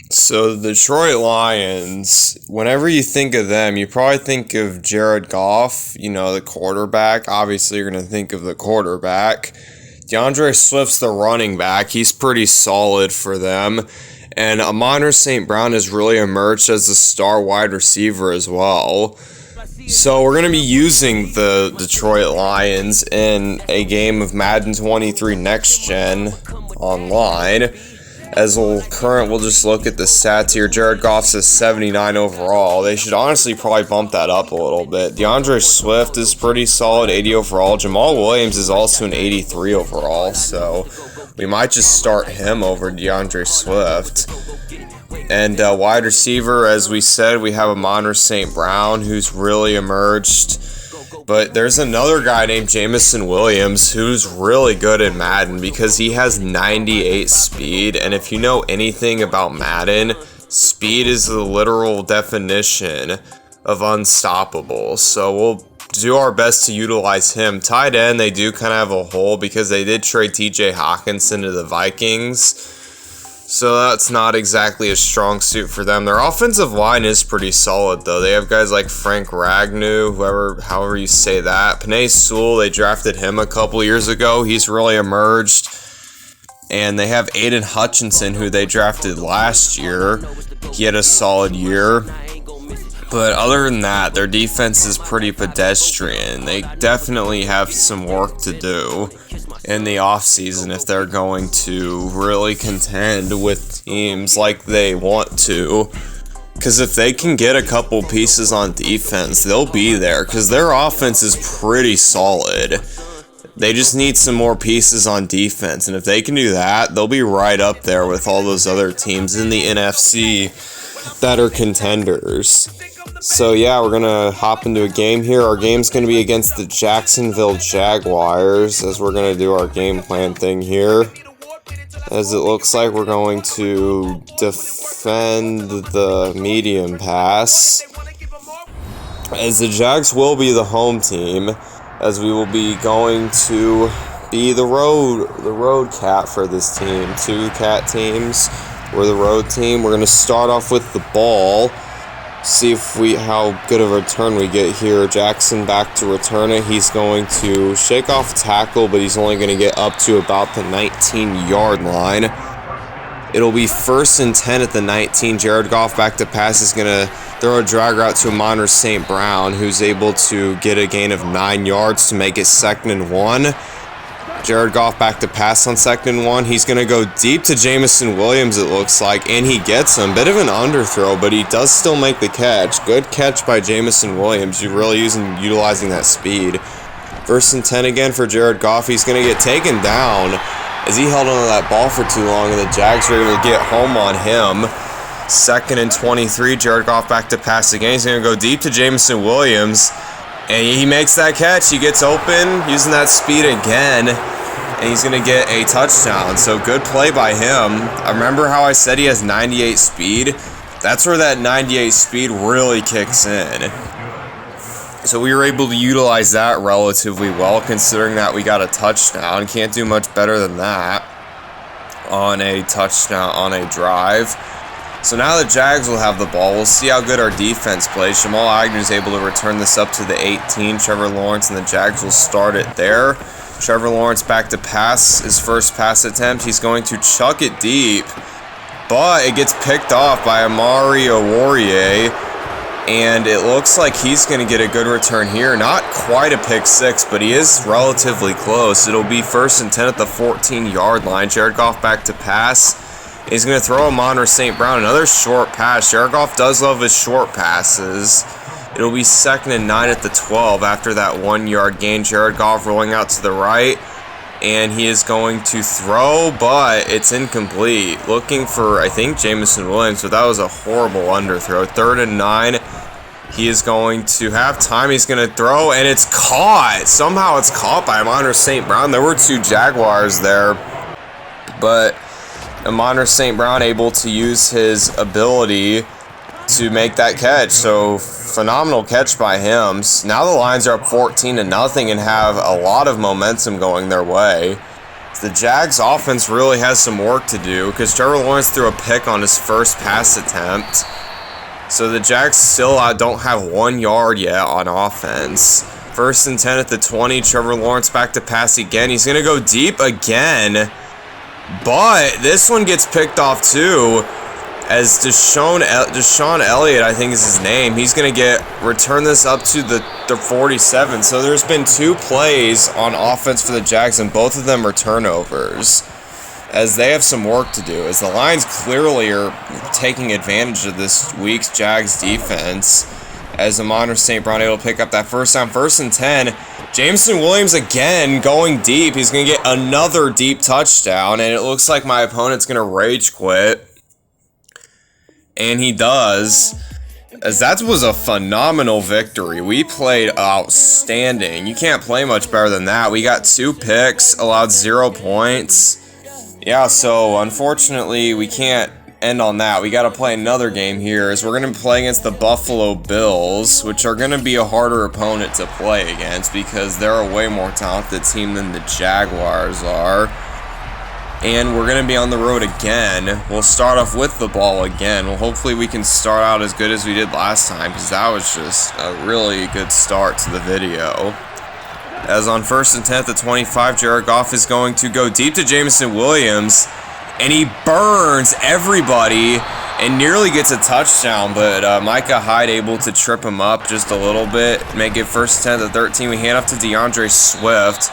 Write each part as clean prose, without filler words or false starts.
So the Detroit Lions, whenever you think of them, you probably think of Jared Goff, the quarterback. Obviously, you're going to think of the quarterback. DeAndre Swift's the running back. He's pretty solid for them. And Amonra StBrown has really emerged as a star wide receiver as well. So we're going to be using the Detroit Lions in a game of Madden 23 Next Gen online. We'll just look at the stats here. Jared Goff says 79 overall. They should honestly probably bump that up a little bit. DeAndre Swift is pretty solid, 80 overall. Jamal Williams is also an 83 overall, so we might just start him over DeAndre Swift. And wide receiver, as we said, we have Amonra StBrown, who's really emerged. But there's another guy named Jameson Williams who's really good in Madden because he has 98 speed. And if you know anything about Madden, speed is the literal definition of unstoppable. So we'll do our best to utilize him. Tight end, they do kind of have a hole because they did trade TJ Hawkinson to the Vikings. So that's not exactly a strong suit for them. Their offensive line is pretty solid, though. They have guys like Frank Ragnow, however you say that. Penei Sewell, they drafted him a couple years ago. He's really emerged. And they have Aiden Hutchinson, who they drafted last year. He had a solid year. But other than that, their defense is pretty pedestrian. They definitely have some work to do in the offseason if they're going to really contend with teams like they want to. Because if they can get a couple pieces on defense, they'll be there. Because their offense is pretty solid. They just need some more pieces on defense. And if they can do that, they'll be right up there with all those other teams in the NFC that are contenders. So yeah, we're gonna hop into a game here. Our game's gonna be against the Jacksonville Jaguars, as we're gonna do our game plan thing here. As it looks like we're going to defend the medium pass, as the Jags will be the home team, as we will be going to be the road cat for this team. Two cat teams. We're the road team. We're going to start off with the ball. See how good of a return we get here. Jackson back to return it. He's going to shake off tackle, but he's only going to get up to about the 19-yard line. It'll be 1st and 10 at the 19. Jared Goff back to pass is going to throw a drag route to Amonra StBrown, who's able to get a gain of 9 yards to make it 2nd and 1. Jared Goff back to pass on 2nd and 1. He's going to go deep to Jameson Williams, it looks like, and he gets him. Bit of an underthrow, but he does still make the catch. Good catch by Jameson Williams. You're really utilizing that speed. 1st and 10 again for Jared Goff. He's going to get taken down as he held onto that ball for too long, and the Jags were able to get home on him. 2nd and 23. Jared Goff back to pass again. He's going to go deep to Jameson Williams, and he makes that catch. He gets open using that speed again, and he's going to get a touchdown. So good play by him. I remember how I said he has 98 speed. That's where that 98 speed really kicks in. So we were able to utilize that relatively well, considering that we got a touchdown. Can't do much better than that on a touchdown, on a drive. So now the Jags will have the ball. We'll see how good our defense plays. Jamal Agnew is able to return this up to the 18. Trevor Lawrence and the Jags will start it there. Trevor Lawrence back to pass, his first pass attempt. He's going to chuck it deep, but it gets picked off by Amari Oruwariye, and it looks like he's going to get a good return here. Not quite a pick six, but he is relatively close. It'll be 1st and 10 at the 14-yard line. Jared Goff back to pass. He's going to throw Amonra StBrown. Another short pass. Jared Goff does love his short passes. It'll be 2nd and 9 at the 12 after that 1-yard gain. Jared Goff rolling out to the right, and he is going to throw, but it's incomplete. Looking for, I think, Jameson Williams, but that was a horrible underthrow. 3rd and 9. He is going to have time. He's going to throw, and it's caught. Somehow it's caught by Amonra StBrown. There were two Jaguars there, but Amonra StBrown able to use his ability to make that catch. So phenomenal catch by him. Now the Lions are up 14-0 and have a lot of momentum going their way. The Jags offense really has some work to do because Trevor Lawrence threw a pick on his first pass attempt. So the Jags still don't have 1 yard yet on offense. 1st and 10 at the 20. Trevor Lawrence back to pass again. He's going to go deep again. But this one gets picked off too. As Deshaun Elliott, I think is his name. He's going to return this up to the 47. So there's been 2 plays on offense for the Jags, and both of them are turnovers. As they have some work to do. As the Lions clearly are taking advantage of this week's Jags defense. As Amonra StBrown able to pick up that first down. 1st and 10. Jameson Williams again going deep. He's going to get another deep touchdown. And it looks like my opponent's going to rage quit. And he does, as that was a phenomenal victory. We played outstanding. You can't play much better than that. We got 2 picks, allowed 0 points. Yeah, so unfortunately, we can't end on that. We got to play another game here, as we're going to play against the Buffalo Bills, which are going to be a harder opponent to play against because they're a way more talented team than the Jaguars are. And we're going to be on the road again. We'll start off with the ball again. Well, hopefully we can start out as good as we did last time, because that was just a really good start to the video. As on 1st and 10 at the 25, Jared Goff is going to go deep to Jameson Williams. And he burns everybody and nearly gets a touchdown. But Micah Hyde able to trip him up just a little bit. Make it 1st and 10 at the 13. We hand off to DeAndre Swift,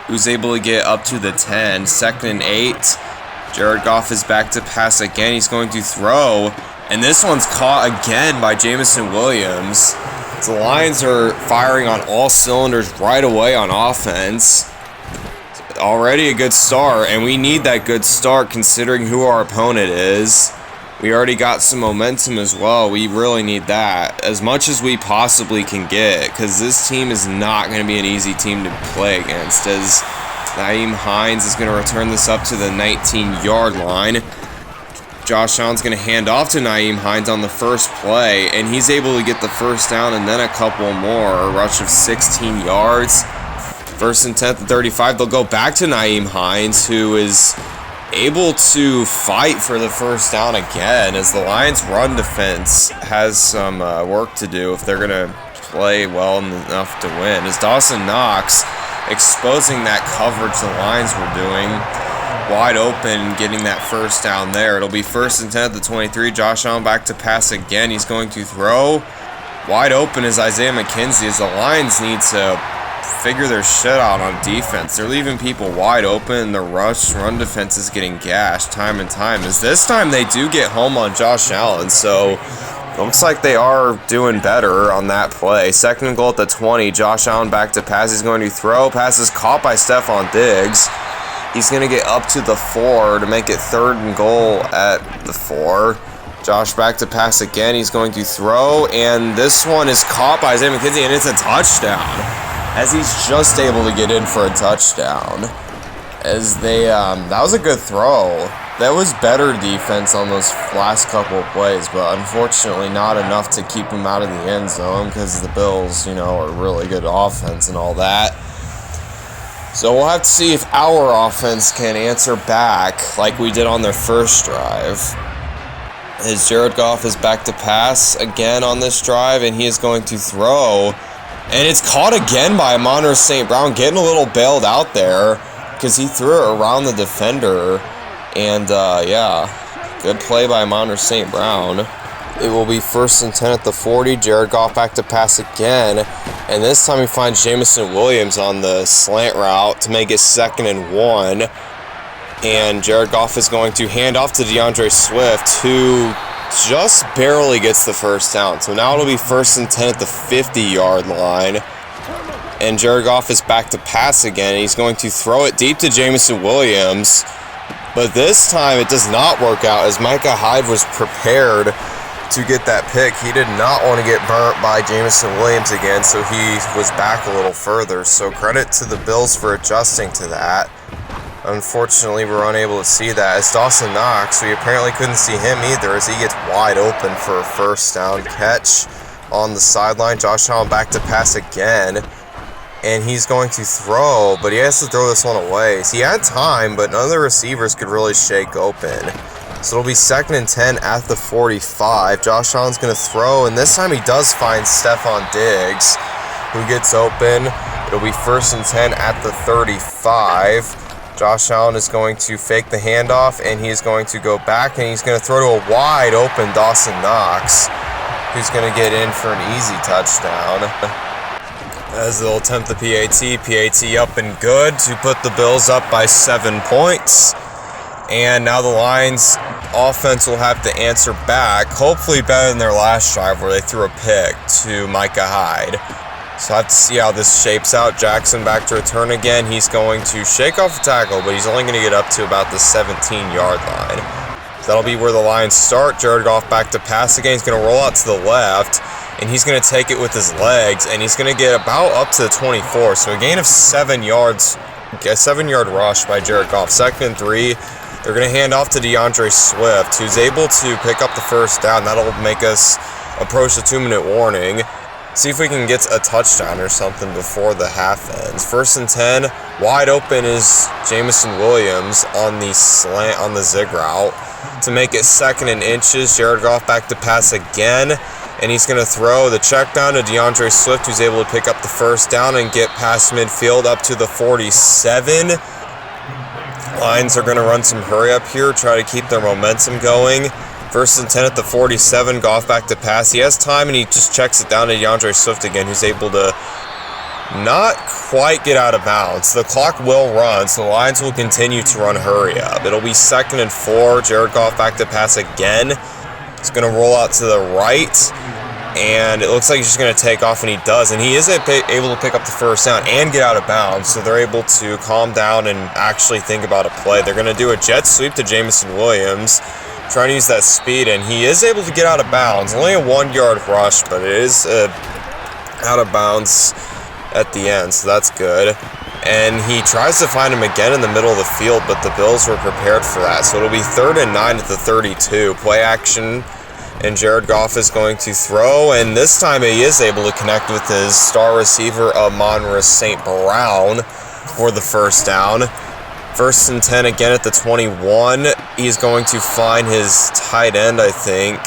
who's able to get up to the 10. 2nd and 8. Jared Goff is back to pass again. He's going to throw. And this one's caught again by Jameson Williams. The Lions are firing on all cylinders right away on offense. Already a good start, and we need that good start considering who our opponent is. We already got some momentum as well. We really need that as much as we possibly can get, because this team is not going to be an easy team to play against, as Nyheim Hines is going to return this up to the 19-yard line. Josh Allen's going to hand off to Nyheim Hines on the first play, and he's able to get the first down and then a couple more, a rush of 16 yards. 1st and 10 at the 35, they'll go back to Nyheim Hines, who is able to fight for the first down again, as the Lions' run defense has some work to do if they're going to play well enough to win. As Dawson Knox exposing that coverage the Lions were doing, wide open, getting that first down there. It'll be 1st and 10 at the 23. Josh Allen back to pass again. He's going to throw. Wide open is Isaiah McKenzie, as the Lions need to figure their shit out on defense. They're leaving people wide open. The run defense is getting gashed time and time. As this time they do get home on Josh Allen, so looks like they are doing better on that play. 2nd and goal at the 20. Josh Allen back to pass. He's going to throw. Pass is caught by Stephon Diggs. He's going to get up to the 4 to make it 3rd and goal at the 4. Josh back to pass again. He's going to throw, and this one is caught by Isaiah McKenzie, and it's a touchdown, as he's just able to get in for a touchdown. As they, that was a good throw. That was better defense on those last couple of plays, but unfortunately not enough to keep him out of the end zone, because the Bills, are really good offense and all that. So we'll have to see if our offense can answer back like we did on their first drive. As Jared Goff is back to pass again on this drive, and he is going to throw. And it's caught again by Amonra StBrown, getting a little bailed out there because he threw it around the defender. And, yeah, good play by Amonra StBrown. It will be 1st and 10 at the 40. Jared Goff back to pass again. And this time he finds Jameson Williams on the slant route to make it 2nd and 1. And Jared Goff is going to hand off to DeAndre Swift, who just barely gets the first down. So now it'll be 1st and 10 at the 50-yard line. And Jared Goff is back to pass again. He's going to throw it deep to Jameson Williams. But this time it does not work out, as Micah Hyde was prepared to get that pick. He did not want to get burnt by Jameson Williams again, so he was back a little further. So credit to the Bills for adjusting to that. Unfortunately, we're unable to see that, as Dawson Knox, we apparently couldn't see him either, as he gets wide open for a first down catch on the sideline. Josh Allen back to pass again. And he's going to throw, but he has to throw this one away. So he had time, but none of the receivers could really shake open. So it'll be 2nd and 10 at the 45. Josh Allen's going to throw, and this time he does find Stephon Diggs, who gets open. It'll be 1st and 10 at the 35. Josh Allen is going to fake the handoff, and he's going to go back, and he's going to throw to a wide open Dawson Knox, who's going to get in for an easy touchdown. As they'll attempt the PAT up and good to put the Bills up by 7 points. And now the Lions offense will have to answer back, hopefully better than their last drive where they threw a pick to Micah Hyde. So I have to see how this shapes out. Jackson back to return again. He's going to shake off a tackle, but he's only going to get up to about the 17-yard line. So that'll be where the Lions start. Jared Goff back to pass again. He's going to roll out to the left, and he's going to take it with his legs, and he's going to get about up to the 24. So a gain of 7 yards, a 7-yard rush by Jared Goff. 2nd and 3. They're going to hand off to DeAndre Swift, who's able to pick up the first down. That'll make us approach the 2-minute warning. See if we can get a touchdown or something before the half ends. 1st and 10. Wide open is Jameson Williams on the slant, on the zig route to make it 2nd and inches. Jared Goff back to pass again, and he's going to throw the check down to DeAndre Swift, who's able to pick up the first down and get past midfield up to the 47. Lions are going to run some hurry up here, try to keep their momentum going. 1st and 10 at the 47. Goff back to pass. He has time, and he just checks it down to DeAndre Swift again, who's able to not quite get out of bounds. The clock will run, so the Lions will continue to run hurry up. It'll be 2nd and 4. Jared Goff back to pass again. He's going to roll out to the right, and it looks like he's just going to take off, and he does. And he is able to pick up the first down and get out of bounds, so they're able to calm down and actually think about a play. They're going to do a jet sweep to Jameson Williams, trying to use that speed, and he is able to get out of bounds. Only a 1-yard rush, but it is out of bounds at the end, so that's good. And he tries to find him again in the middle of the field, but the Bills were prepared for that. So it'll be 3rd and 9 at the 32. Play action, and Jared Goff is going to throw, and this time he is able to connect with his star receiver, Amonra StBrown, for the first down. 1st and 10 again at the 21. He's going to find his tight end, I think,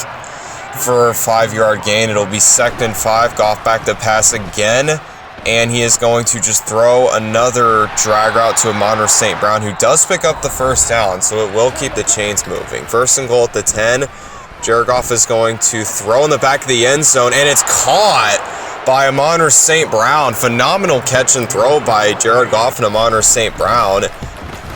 for a 5-yard gain. It'll be 2nd and 5. Goff back to pass again, and he is going to just throw another drag route to Amonra StBrown, who does pick up the first down, so it will keep the chains moving. 1st and goal at the 10. Jared Goff is going to throw in the back of the end zone, and it's caught by Amonra StBrown. Phenomenal catch and throw by Jared Goff and Amonra StBrown.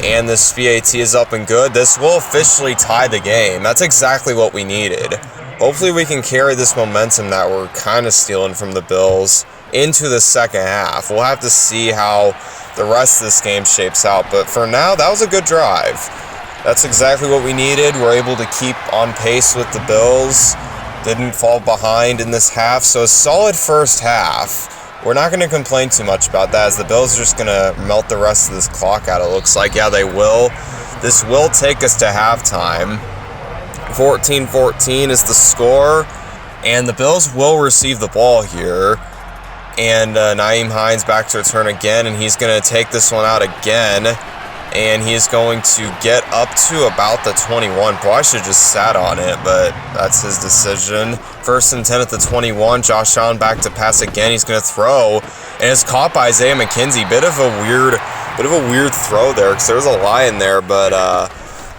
And this PAT is up and good. This will officially tie the game. That's exactly what we needed. Hopefully we can carry this momentum that we're kind of stealing from the Bills into the second half. We'll have to see how the rest of this game shapes out. But for now, that was a good drive. That's exactly what we needed. We're able to keep on pace with the Bills. Didn't fall behind in this half. So a solid first half. We're not going to complain too much about that, as the Bills are just going to melt the rest of this clock out, it looks like. Yeah, they will. This will take us to halftime. 14-14 is the score, and the Bills will receive the ball here. And Nyheim Hines back to return again, and he's going to take this one out again. And he is going to get up to about the 21. Probably should have just sat on it, but that's his decision. 1st and 10 at the 21. Josh Allen back to pass again. He's going to throw, and it's caught by Isaiah McKenzie. Bit of a weird throw there, because there was a line there, but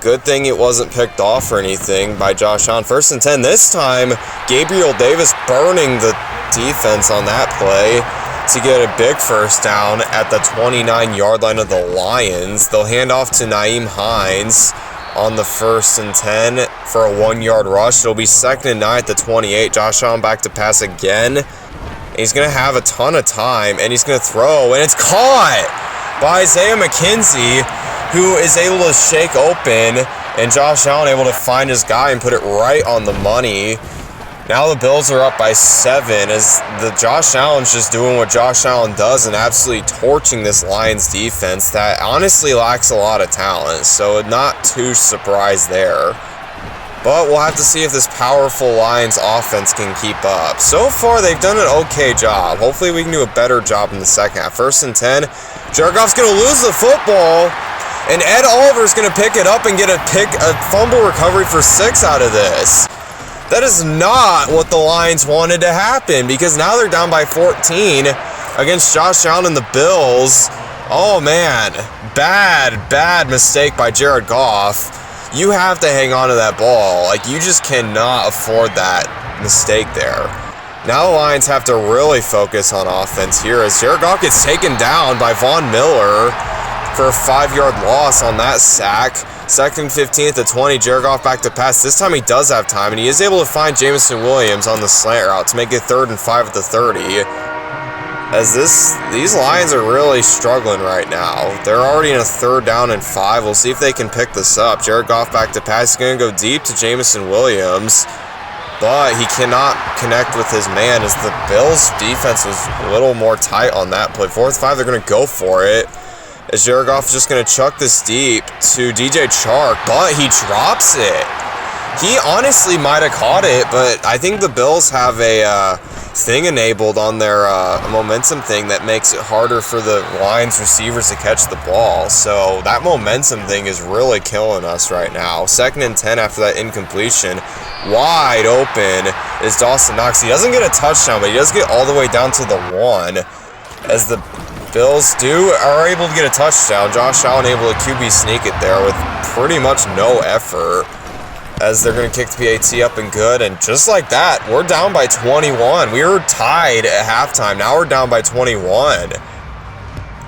good thing it wasn't picked off or anything by Josh Allen. 1st and 10. This time, Gabriel Davis burning the defense on that play to get a big first down at the 29-yard line of the Lions. They'll hand off to Nyheim Hines on the 1st and 10 for a 1-yard rush. It'll be 2nd and 9 at the 28. Josh Allen back to pass again. He's going to have a ton of time, and he's going to throw, and it's caught by Isaiah McKenzie, who is able to shake open, and Josh Allen able to find his guy and put it right on the money. Now the Bills are up by 7 as the Josh Allen's just doing what Josh Allen does and absolutely torching this Lions defense that honestly lacks a lot of talent, so not too surprised there. But we'll have to see if this powerful Lions offense can keep up. So far, they've done an okay job. Hopefully, we can do a better job in the second half. 1st and 10. Jared Goff's going to lose the football. And Ed Oliver's going to pick it up and get a fumble recovery for 6 out of this. That is not what the Lions wanted to happen, because now they're down by 14 against Josh Allen and the Bills. Oh, man. Bad mistake by Jared Goff. You have to hang on to that ball. Like, you just cannot afford that mistake there. Now the Lions have to really focus on offense here as Jared Goff gets taken down by Von Miller for a 5-yard loss on that sack. 2nd and 15 at the 20. Jared Goff back to pass. This time he does have time, and he is able to find Jameson Williams on the slant route to make it 3rd and 5 at the 30. As these Lions are really struggling right now. They're already in a 3rd down and 5. We'll see if they can pick this up. Jared Goff back to pass. He's going to go deep to Jameson Williams, but he cannot connect with his man as the Bills' defense was a little more tight on that play. 4th and 5, they're going to go for it. As Jared Goff is just going to chuck this deep to DJ Chark, but he drops it. He honestly might have caught it, but I think the Bills have a thing enabled on their momentum thing that makes it harder for the Lions receivers to catch the ball. So that momentum thing is really killing us right now. 2nd and 10 after that incompletion. Wide open is Dawson Knox. He doesn't get a touchdown, but he does get all the way down to the 1 as the Bills are able to get a touchdown. Josh Allen able to QB sneak it there with pretty much no effort, as they're going to kick the PAT up and good. And just like that, we're down by 21. We were tied at halftime. Now we're down by 21.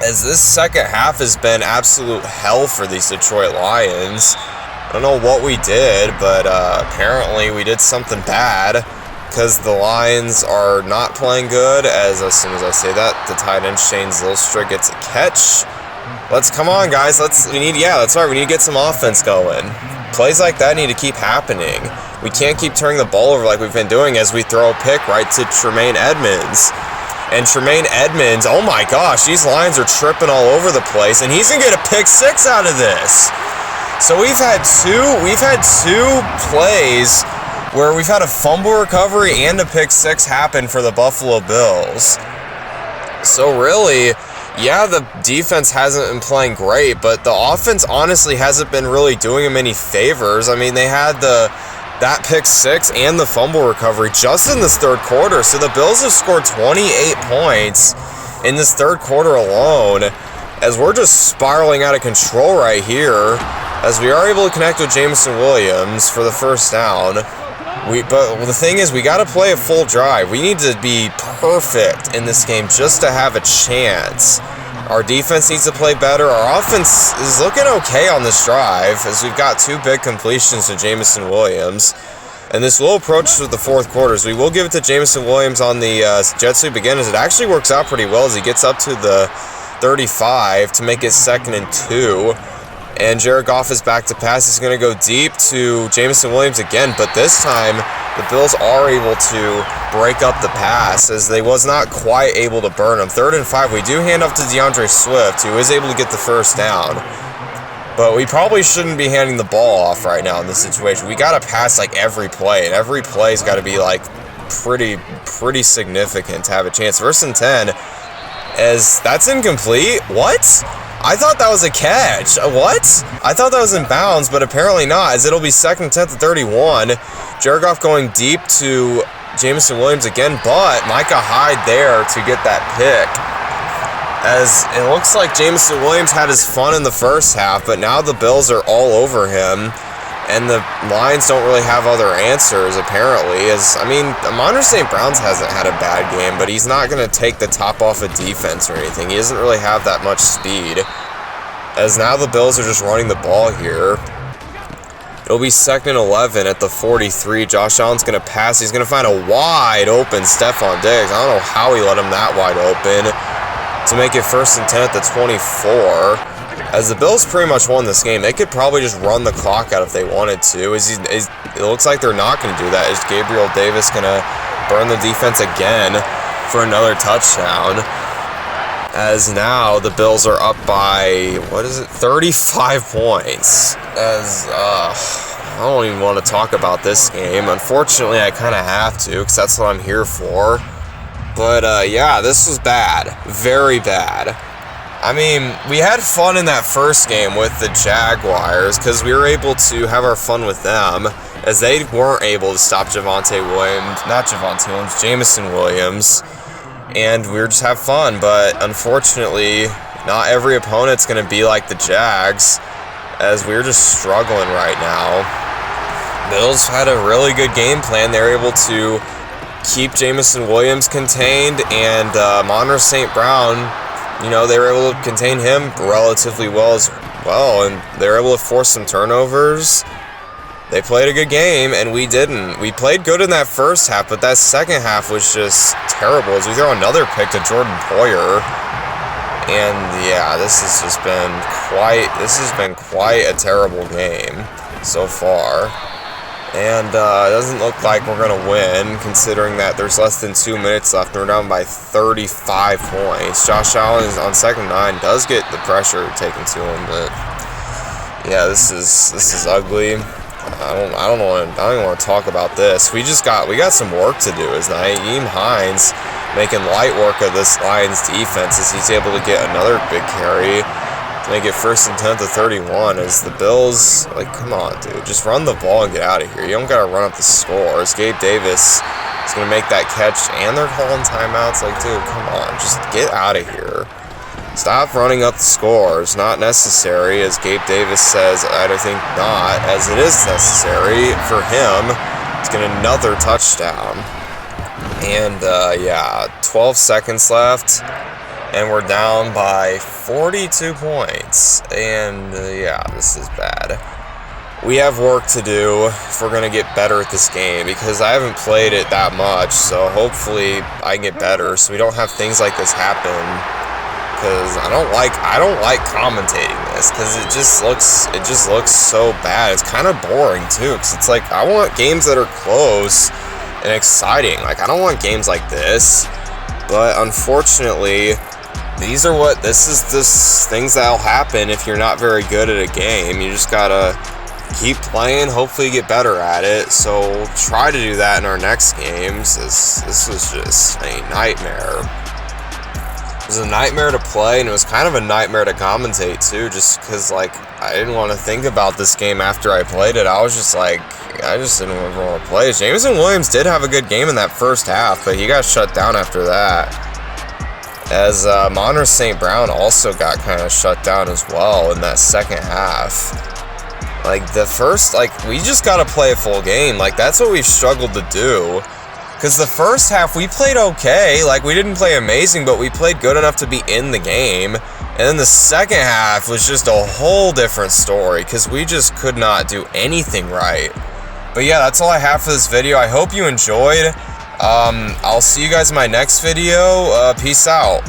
As this second half has been absolute hell for these Detroit Lions. I don't know what we did, but apparently we did something bad, because the Lions are not playing good. As soon as I say that, the tight end Shane Zylstra gets a catch. Come on, guys. That's right. We need to get some offense going. Plays like that need to keep happening. We can't keep turning the ball over like we've been doing as we throw a pick right to Tremaine Edmonds. And Tremaine Edmonds, oh my gosh, these Lions are tripping all over the place, and he's gonna get a pick 6 out of this. So we've had two plays where we've had a fumble recovery and a pick 6 happen for the Buffalo Bills. So really, yeah, the defense hasn't been playing great, but the offense honestly hasn't been really doing them any favors. I mean, they had that pick 6 and the fumble recovery just in this 3rd quarter. So the Bills have scored 28 points in this 3rd quarter alone, as we're just spiraling out of control right here, as we are able to connect with Jameson Williams for the 1st down. But the thing is, we got to play a full drive. We need to be perfect in this game just to have a chance. Our defense needs to play better. Our offense is looking okay on this drive, as we've got 2 big completions to Jameson Williams. And this will approach with the 4th quarter, so we will give it to Jameson Williams on the jet sweep again, as it actually works out pretty well as he gets up to the 35 to make it 2nd and 2. And Jared Goff is back to pass. He's going to go deep to Jameson Williams again, but this time the Bills are able to break up the pass, as they was not quite able to burn him. 3rd and 5, we do hand off to DeAndre Swift, who is able to get the 1st down. But we probably shouldn't be handing the ball off right now in this situation. We got to pass like every play, and every play's got to be like pretty significant to have a chance. 1st and 10, as that's incomplete. What? I thought that was a catch. What? I thought that was in bounds, but apparently not, as it'll be 2nd and 10 at 31. Jared Goff going deep to Jameson Williams again, but Micah Hyde there to get that pick. As it looks like Jameson Williams had his fun in the 1st half, but now the Bills are all over him, and the Lions don't really have other answers, apparently. Amonra StBrown hasn't had a bad game, but he's not going to take the top off of defense or anything. He doesn't really have that much speed. As now the Bills are just running the ball here. It'll be 2nd and 11 at the 43. Josh Allen's going to pass. He's going to find a wide open Stephon Diggs. I don't know how he let him that wide open to make it 1st and 10 at the 24. As the Bills pretty much won this game. They could probably just run the clock out if they wanted to. It looks like they're not going to do that. Is Gabriel Davis going to burn the defense again for another touchdown? As now the Bills are up by, 35 points. As, I don't even want to talk about this game. Unfortunately, I kind of have to, because that's what I'm here for. But, yeah, this was bad. Very bad. I mean, we had fun in that first game with the Jaguars, because we were able to have our fun with them, as they weren't able to stop Jameson Williams, and we were just have fun. But, unfortunately, not every opponent's going to be like the Jags, as we're just struggling right now. Bills had a really good game plan. They were able to keep Jameson Williams contained, and Amonra StBrown, you know, they were able to contain him relatively well as well, and they were able to force some turnovers. They played a good game, and we didn't. We played good in that first half, but that second half was just terrible, as we throw another pick to Jordan Poyer. And yeah, this has been quite a terrible game so far. And it doesn't look like we're going to win, considering that there's less than 2 minutes left and we're down by 35 points. Josh Allen on 2nd and 9 does get the pressure taken to him, but yeah, this is ugly. I don't even want to talk about this. We got some work to do, as Nyheim Hines making light work of this Lions defense, as he's able to get another big carry. Make it 1st and 10 to 31, as the Bills, like, come on, dude, just run the ball and get out of here. You don't got to run up the score. As Gabe Davis is going to make that catch, and they're calling timeouts. Like, dude, come on, just get out of here. Stop running up the score. It's not necessary, as Gabe Davis says. I don't think not, as it is necessary for him to get another touchdown. And, yeah, 12 seconds left. And we're down by 42 points. And, yeah, this is bad. We have work to do if we're going to get better at this game, because I haven't played it that much. So hopefully I can get better so we don't have things like this happen. Because I don't like commentating this, because it just looks so bad. It's kind of boring, too, because it's like, I want games that are close and exciting. Like, I don't want games like this. But unfortunately, this is things that'll happen if you're not very good at a game. You just gotta keep playing, hopefully get better at it. So we'll try to do that in our next games. This was just a nightmare. It was a nightmare to play, and it was kind of a nightmare to commentate too, just because, like, I didn't want to think about this game after I played it. I was just like, I just didn't ever want to play. Jameson Williams did have a good game in that first half, but he got shut down after that. As Amonra StBrown also got kind of shut down as well in that second half. Like, we just got to play a full game. Like, that's what we've struggled to do. Because the first half, we played okay. Like, we didn't play amazing, but we played good enough to be in the game. And then the second half was just a whole different story, because we just could not do anything right. But yeah, that's all I have for this video. I hope you enjoyed. I'll see you guys in my next video. Peace out.